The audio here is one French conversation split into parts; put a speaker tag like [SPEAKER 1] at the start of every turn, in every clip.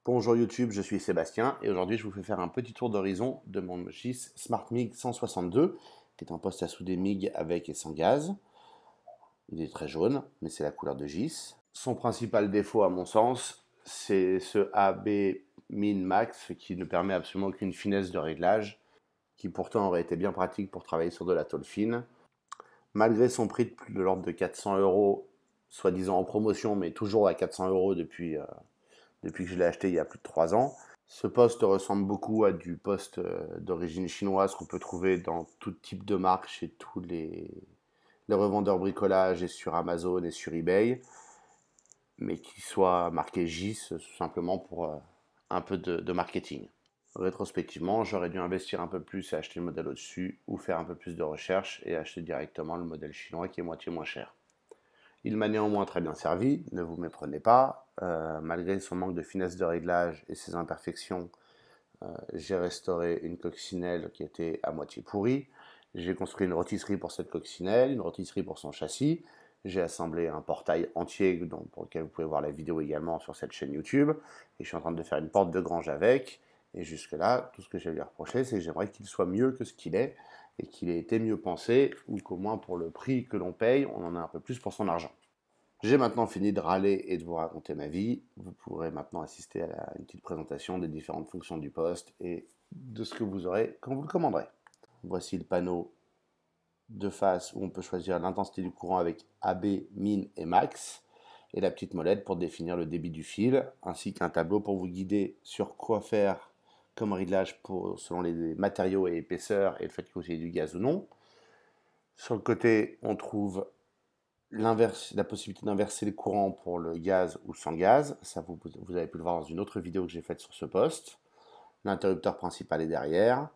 [SPEAKER 1] Bonjour YouTube, je suis Sébastien et aujourd'hui je vous fais faire un petit tour d'horizon de mon GIS SmartMig 162 qui est un poste à souder MIG avec et sans gaz. Il est très jaune, mais c'est la couleur de GIS. Son principal défaut à mon sens, c'est ce AB Min Max qui ne permet absolument aucune finesse de réglage, qui pourtant aurait été bien pratique pour travailler sur de la tôle fine. Malgré son prix de plus de l'ordre de 400 euros, soi-disant en promotion, mais toujours à 400 euros depuis que je l'ai acheté il y a plus de 3 ans. Ce poste ressemble beaucoup à du poste d'origine chinoise qu'on peut trouver dans tout type de marque chez tous les revendeurs bricolage et sur Amazon et sur eBay, mais qui soit marqué GIS tout simplement pour un peu de marketing. Rétrospectivement, j'aurais dû investir un peu plus et acheter le modèle au-dessus ou faire un peu plus de recherche et acheter directement le modèle chinois qui est moitié moins cher. Il m'a néanmoins très bien servi, ne vous méprenez pas. Malgré son manque de finesse de réglage et ses imperfections, j'ai restauré une coccinelle qui était à moitié pourrie. J'ai construit une rôtisserie pour cette coccinelle, une rôtisserie pour son châssis. J'ai assemblé un portail entier pour lequel vous pouvez voir la vidéo également sur cette chaîne YouTube. Et je suis en train de faire une porte de grange avec. Et jusque-là, tout ce que j'ai à lui reprocher, c'est que j'aimerais qu'il soit mieux que ce qu'il est et qu'il ait été mieux pensé, ou qu'au moins pour le prix que l'on paye, on en a un peu plus pour son argent. J'ai maintenant fini de râler et de vous raconter ma vie. Vous pourrez maintenant assister à une petite présentation des différentes fonctions du poste et de ce que vous aurez quand vous le commanderez. Voici le panneau de face où on peut choisir l'intensité du courant avec AB, Min et Max, et la petite molette pour définir le débit du fil, ainsi qu'un tableau pour vous guider sur quoi faire comme réglage selon les matériaux et épaisseurs et le fait que vous ayez du gaz ou non. Sur le côté, on trouve la possibilité d'inverser les courants pour le gaz ou sans gaz. Ça, vous avez pu le voir dans une autre vidéo que j'ai faite sur ce poste. L'interrupteur principal est derrière.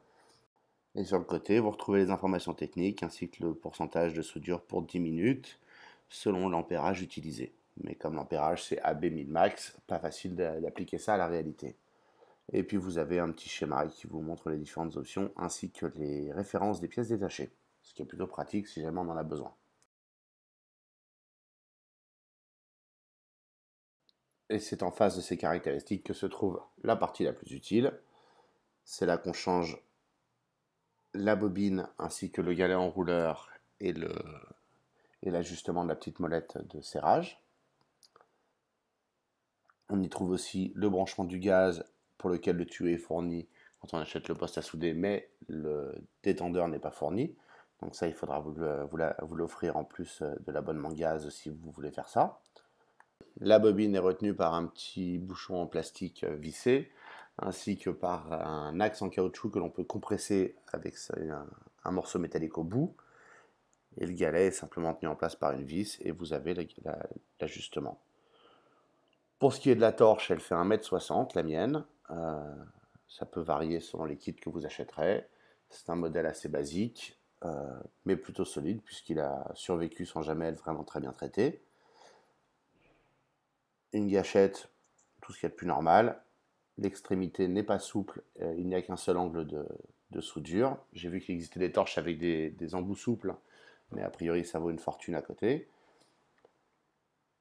[SPEAKER 1] Et sur le côté, vous retrouvez les informations techniques ainsi que le pourcentage de soudure pour 10 minutes selon l'ampérage utilisé. Mais comme l'ampérage c'est AB 1000 max, pas facile d'appliquer ça à la réalité. Et puis vous avez un petit schéma qui vous montre les différentes options ainsi que les références des pièces détachées, ce qui est plutôt pratique si jamais on en a besoin. Et c'est en face de ces caractéristiques que se trouve la partie la plus utile. C'est là qu'on change la bobine ainsi que le galet enrouleur et l'ajustement de la petite molette de serrage. On y trouve aussi le branchement du gaz pour lequel le tuyau est fourni quand on achète le poste à souder, mais le détendeur n'est pas fourni. Donc ça, il faudra vous l'offrir en plus de l'abonnement gaz si vous voulez faire ça. La bobine est retenue par un petit bouchon en plastique vissé, ainsi que par un axe en caoutchouc que l'on peut compresser avec un morceau métallique au bout. Et le galet est simplement tenu en place par une vis et vous avez l'ajustement. Pour ce qui est de la torche, elle fait 1,60 m, la mienne. Ça peut varier selon les kits que vous achèterez. C'est un modèle assez basique, mais plutôt solide puisqu'il a survécu sans jamais être vraiment très bien traité. Une gâchette, tout ce qu'il y a de plus normal. L'extrémité n'est pas souple, il n'y a qu'un seul angle de soudure. J'ai vu qu'il existait des torches avec des embouts souples, mais a priori ça vaut une fortune à côté.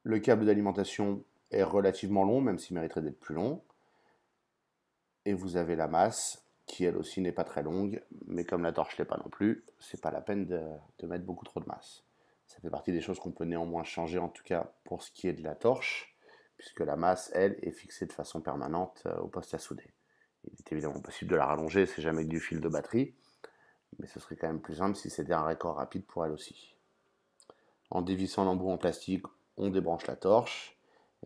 [SPEAKER 1] Le câble d'alimentation est relativement long, même s'il mériterait d'être plus long. Et vous avez la masse, qui elle aussi n'est pas très longue, mais comme la torche ne l'est pas non plus, c'est pas la peine de mettre beaucoup trop de masse. Ça fait partie des choses qu'on peut néanmoins changer, en tout cas pour ce qui est de la torche, puisque la masse, elle, est fixée de façon permanente au poste à souder. Il est évidemment possible de la rallonger, c'est jamais que du fil de batterie, mais ce serait quand même plus simple si c'était un raccord rapide pour elle aussi. En dévissant l'embout en plastique, on débranche la torche.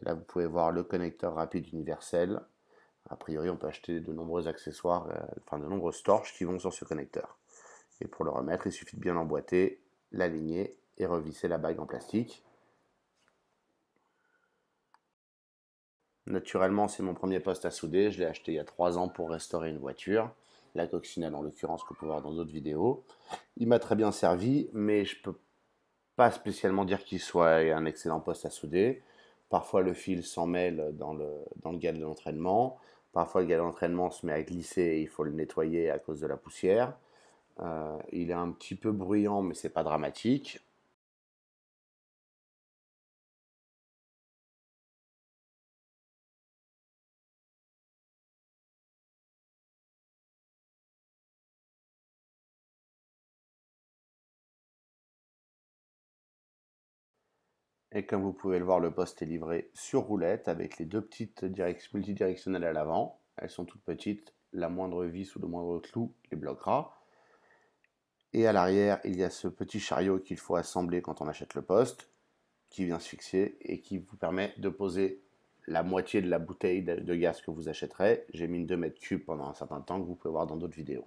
[SPEAKER 1] Et là, vous pouvez voir le connecteur rapide universel. A priori, on peut acheter de nombreux accessoires, de nombreuses torches qui vont sur ce connecteur. Et pour le remettre, il suffit de bien l'emboîter, l'aligner et revisser la bague en plastique. Naturellement, c'est mon premier poste à souder. Je l'ai acheté il y a 3 ans pour restaurer une voiture. La coccinelle, en l'occurrence, que vous pouvez voir dans d'autres vidéos. Il m'a très bien servi, mais je peux pas spécialement dire qu'il soit un excellent poste à souder. Parfois, le fil s'en mêle dans le galet d'entraînement. Parfois, le galet d'entraînement se met à glisser et il faut le nettoyer à cause de la poussière. Il est un petit peu bruyant, mais c'est pas dramatique. Et comme vous pouvez le voir, le poste est livré sur roulette avec les deux petites multidirectionnelles à l'avant. Elles sont toutes petites, la moindre vis ou le moindre clou les bloquera. Et à l'arrière, il y a ce petit chariot qu'il faut assembler quand on achète le poste, qui vient se fixer et qui vous permet de poser la moitié de la bouteille de gaz que vous achèterez. J'ai mis une 2 mètres cubes pendant un certain temps que vous pouvez voir dans d'autres vidéos.